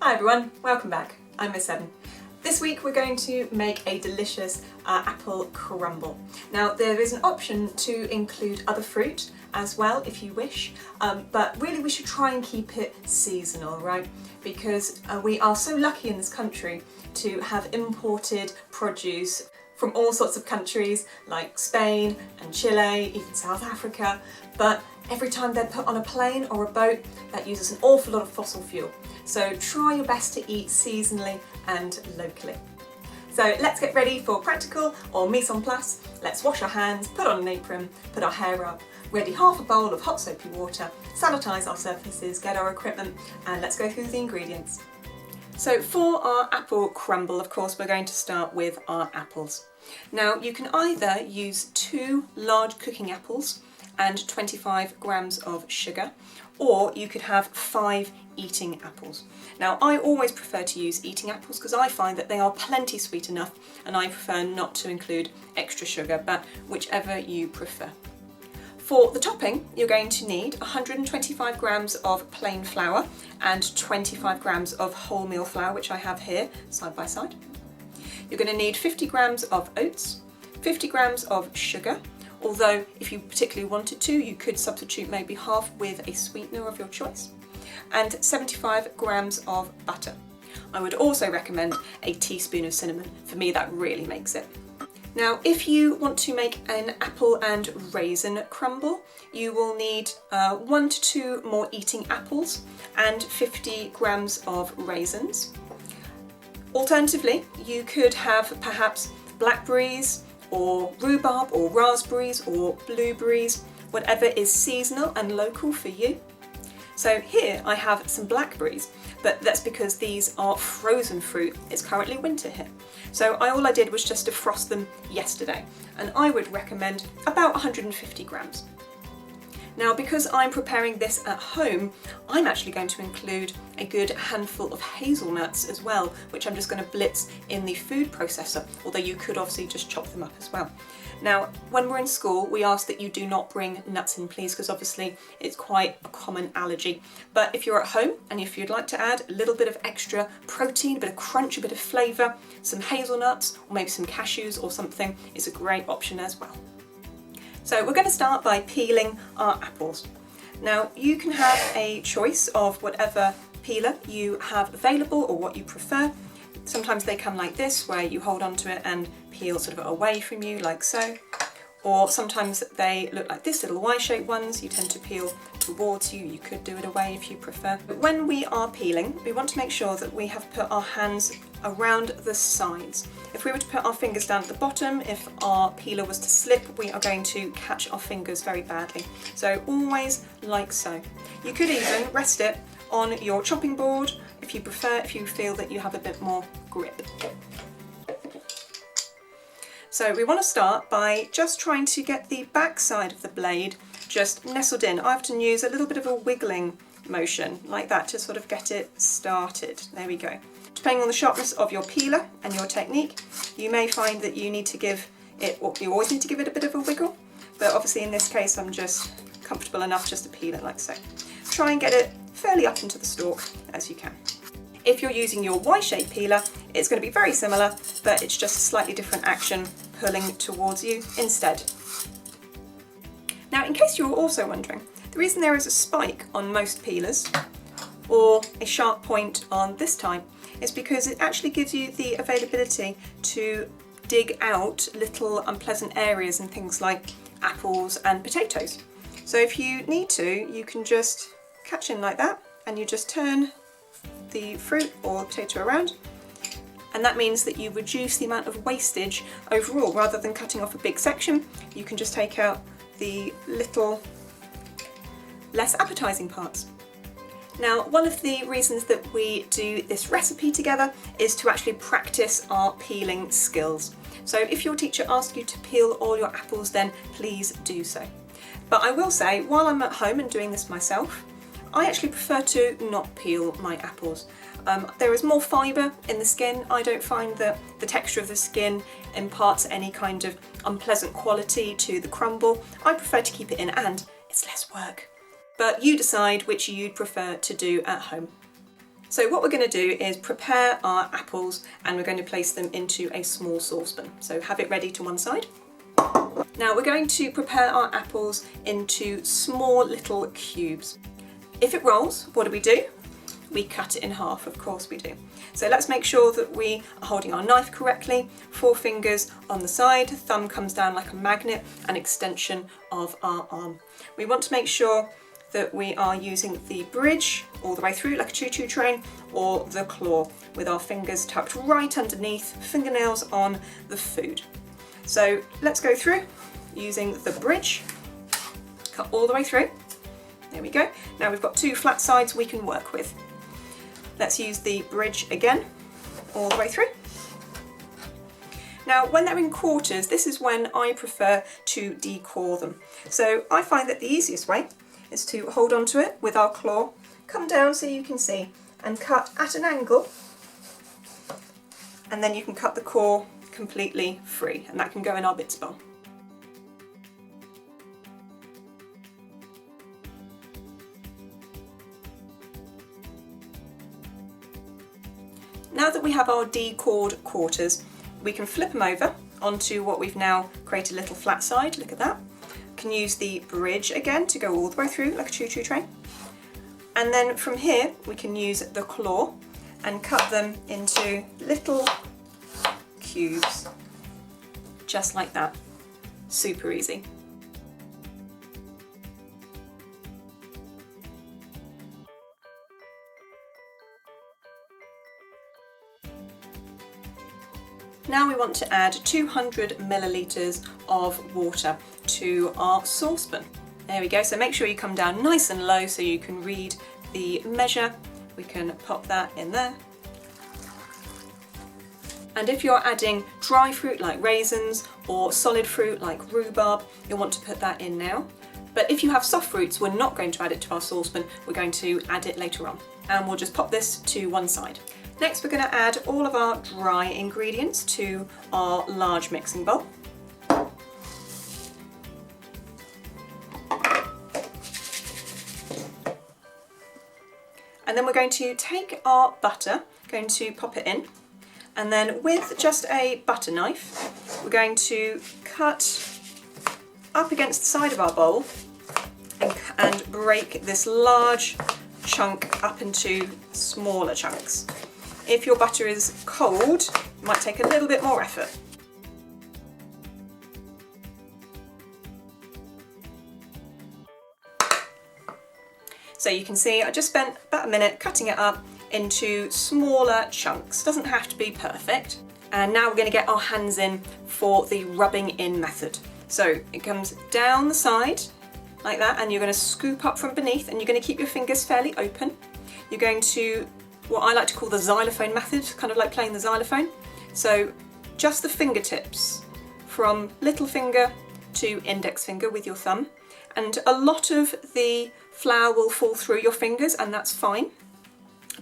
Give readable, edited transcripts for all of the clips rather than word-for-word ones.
Hi everyone, welcome back. I'm Miss Seven. This week we're going to make a delicious apple crumble. Now there is an option to include other fruit as well if you wish, but really we should try and keep it seasonal, right? Because we are so lucky in this country to have imported produce from all sorts of countries like Spain and Chile, even South Africa, but every time they're put on a plane or a boat, that uses an awful lot of fossil fuel. So try your best to eat seasonally and locally. So let's get ready for practical or mise en place. Let's wash our hands, put on an apron, put our hair up, ready half a bowl of hot soapy water, sanitize our surfaces, get our equipment, and let's go through the ingredients. So for our apple crumble, of course, we're going to start with our apples. Now you can either use 2 large cooking apples and 25 grams of sugar, or you could have 5 eating apples. Now I always prefer to use eating apples because I find that they are plenty sweet enough and I prefer not to include extra sugar, but whichever you prefer. For the topping, you're going to need 125 grams of plain flour and 25 grams of wholemeal flour, which I have here side by side. You're going to need 50 grams of oats, 50 grams of sugar, although if you particularly wanted to, you could substitute maybe half with a sweetener of your choice, and 75 grams of butter. I would also recommend a teaspoon of cinnamon. For me, that really makes it. Now, if you want to make an apple and raisin crumble, you will need 1 to 2 more eating apples and 50 grams of raisins. Alternatively, you could have perhaps blackberries or rhubarb or raspberries or blueberries, whatever is seasonal and local for you. So here I have some blackberries, but that's because these are frozen fruit. It's currently winter here. So all I did was just defrost them yesterday, and I would recommend about 150 grams. Now, because I'm preparing this at home, I'm actually going to include a good handful of hazelnuts as well, which I'm just going to blitz in the food processor, although you could obviously just chop them up as well. Now, when we're in school, we ask that you do not bring nuts in, please, because obviously it's quite a common allergy. But if you're at home and if you'd like to add a little bit of extra protein, a bit of crunch, a bit of flavour, some hazelnuts or maybe some cashews or something is a great option as well. So we're going to start by peeling our apples. Now you can have a choice of whatever peeler you have available or what you prefer. Sometimes they come like this, where you hold onto it and peel sort of away from you, like so. Or sometimes they look like this, little Y-shaped ones. You tend to peel towards you. You could do it away if you prefer. But when we are peeling, we want to make sure that we have put our hands around the sides. If we were to put our fingers down at the bottom, if our peeler was to slip, we are going to catch our fingers very badly. So always like so. You could even rest it on your chopping board if you prefer, if you feel that you have a bit more grip. So we want to start by just trying to get the back side of the blade just nestled in. I often use a little bit of a wiggling motion like that to sort of get it started. There we go. Depending on the sharpness of your peeler and your technique, you may find that you need to give it, or you always need to give it a bit of a wiggle, but obviously in this case I'm just comfortable enough just to peel it like so. Try and get it fairly up into the stalk as you can. If you're using your Y-shaped peeler, it's going to be very similar, but it's just a slightly different action pulling towards you instead. Now, in case you were also wondering, the reason there is a spike on most peelers, or a sharp point on this type, is because it actually gives you the availability to dig out little unpleasant areas in things like apples and potatoes. So if you need to, you can just catch in like that, and you just turn the fruit or the potato around, and that means that you reduce the amount of wastage overall. Rather than cutting off a big section, you can just take out the little less appetizing parts. Now, one of the reasons that we do this recipe together is to actually practice our peeling skills. So if your teacher asks you to peel all your apples, then please do so. But I will say, while I'm at home and doing this myself, I actually prefer to not peel my apples. There is more fibre in the skin. I don't find that the texture of the skin imparts any kind of unpleasant quality to the crumble. I prefer to keep it in, and it's less work. But you decide which you'd prefer to do at home. So what we're going to do is prepare our apples and we're going to place them into a small saucepan. So have it ready to one side. Now we're going to prepare our apples into small little cubes. If it rolls, what do? We cut it in half, of course we do. So let's make sure that we are holding our knife correctly, 4 fingers on the side, thumb comes down like a magnet, an extension of our arm. We want to make sure that we are using the bridge all the way through like a choo-choo train, or the claw with our fingers tucked right underneath, fingernails on the food. So let's go through using the bridge, cut all the way through. There we go. Now we've got 2 flat sides we can work with. Let's use the bridge again, all the way through. Now when they're in quarters, this is when I prefer to decore them. So I find that the easiest way is to hold onto it with our claw, come down so you can see, and cut at an angle, and then you can cut the core completely free, and that can go in our bits bowl. Now that we have our decored quarters, we can flip them over onto what we've now created a little flat side. Look at that. We can use the bridge again to go all the way through like a choo-choo train. And then from here we can use the claw and cut them into little cubes, just like that. Super easy. Now we want to add 200 millilitres of water to our saucepan. There we go, so make sure you come down nice and low so you can read the measure. We can pop that in there. And if you're adding dry fruit like raisins or solid fruit like rhubarb, you'll want to put that in now. But if you have soft fruits, we're not going to add it to our saucepan, we're going to add it later on. And we'll just pop this to one side. Next we're going to add all of our dry ingredients to our large mixing bowl. And then we're going to take our butter, going to pop it in, and then with just a butter knife we're going to cut up against the side of our bowl and break this large chunk up into smaller chunks. If your butter is cold, it might take a little bit more effort. So you can see I just spent about a minute cutting it up into smaller chunks. Doesn't have to be perfect. And now we're going to get our hands in for the rubbing in method. So it comes down the side like that, and you're going to scoop up from beneath, and you're going to keep your fingers fairly open. You're going to, what I like to call the xylophone method, kind of like playing the xylophone. So just the fingertips, from little finger to index finger with your thumb, and a lot of the flour will fall through your fingers, and that's fine.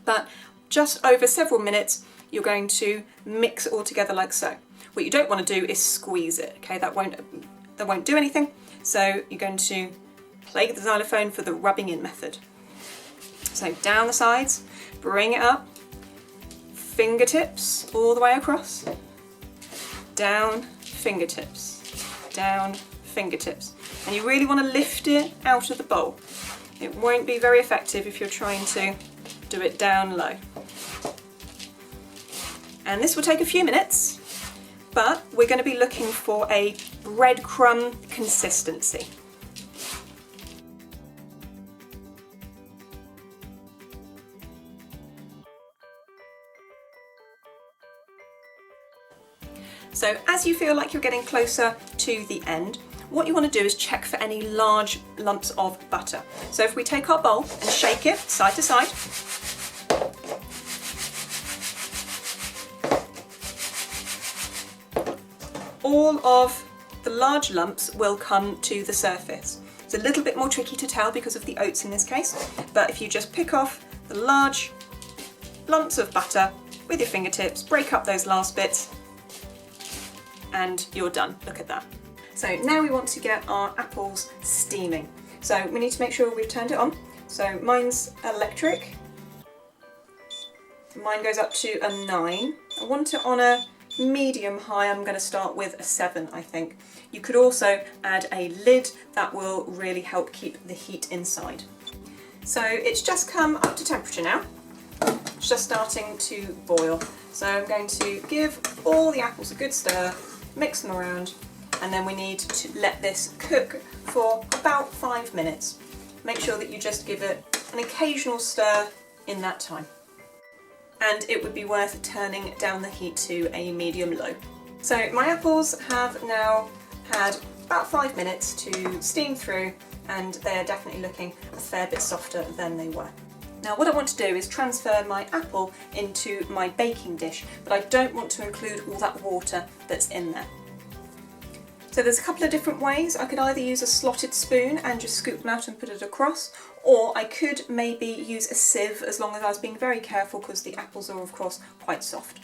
But just over several minutes you're going to mix it all together like so. What you don't want to do is squeeze it, okay? That won't do anything. So you're going to play the xylophone for the rubbing in method. So down the sides, bring it up, fingertips all the way across, down, fingertips, down, fingertips. And you really want to lift it out of the bowl. It won't be very effective if you're trying to do it down low. And this will take a few minutes, but we're going to be looking for a breadcrumb consistency. So as you feel like you're getting closer to the end, what you want to do is check for any large lumps of butter. So if we take our bowl and shake it side to side, all of the large lumps will come to the surface. It's a little bit more tricky to tell because of the oats in this case, but if you just pick off the large lumps of butter with your fingertips, break up those last bits, and you're done. Look at that. So now we want to get our apples steaming. So we need to make sure we've turned it on. So mine's electric. Mine goes up to a 9. I want it on a medium high. I'm going to start with a 7, I think. You could also add a lid that will really help keep the heat inside. So it's just come up to temperature now. It's just starting to boil. So I'm going to give all the apples a good stir, mix them around, and then we need to let this cook for about 5 minutes. Make sure that you just give it an occasional stir in that time. And it would be worth turning down the heat to a medium-low. So my apples have now had about 5 minutes to steam through, and they're definitely looking a fair bit softer than they were. Now what I want to do is transfer my apple into my baking dish, but I don't want to include all that water that's in there. So there's a couple of different ways. I could either use a slotted spoon and just scoop them out and put it across, or I could maybe use a sieve, as long as I was being very careful because the apples are of course quite soft.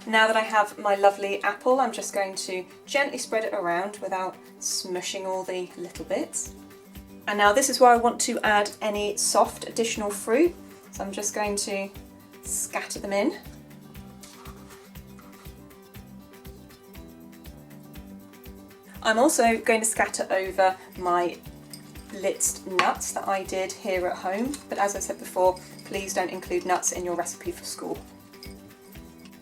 Now that I have my lovely apple, I'm just going to gently spread it around without smushing all the little bits. And now this is where I want to add any soft additional fruit. So I'm just going to scatter them in. I'm also going to scatter over my blitzed nuts that I did here at home, but as I said before, please don't include nuts in your recipe for school.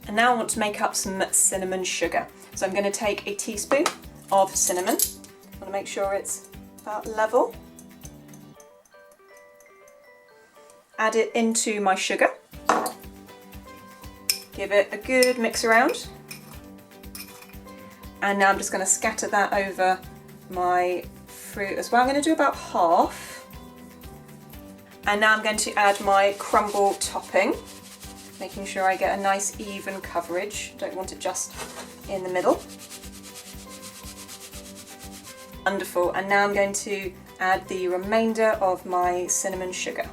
And now I want to make up some cinnamon sugar. So I'm going to take a teaspoon of cinnamon. I want to make sure it's about level. Add it into my sugar. Give it a good mix around. And now I'm just going to scatter that over my fruit as well. I'm going to do about half. And now I'm going to add my crumble topping, making sure I get a nice even coverage. Don't want it just in the middle. Wonderful, and now I'm going to add the remainder of my cinnamon sugar.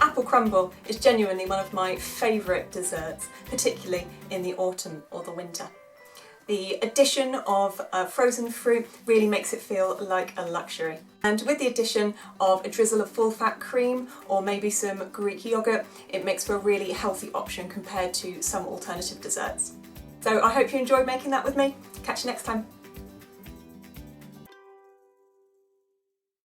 Apple crumble is genuinely one of my favourite desserts, particularly in the autumn or the winter. The addition of frozen fruit really makes it feel like a luxury. And with the addition of a drizzle of full-fat cream or maybe some Greek yogurt, it makes for a really healthy option compared to some alternative desserts. So I hope you enjoyed making that with me. Catch you next time.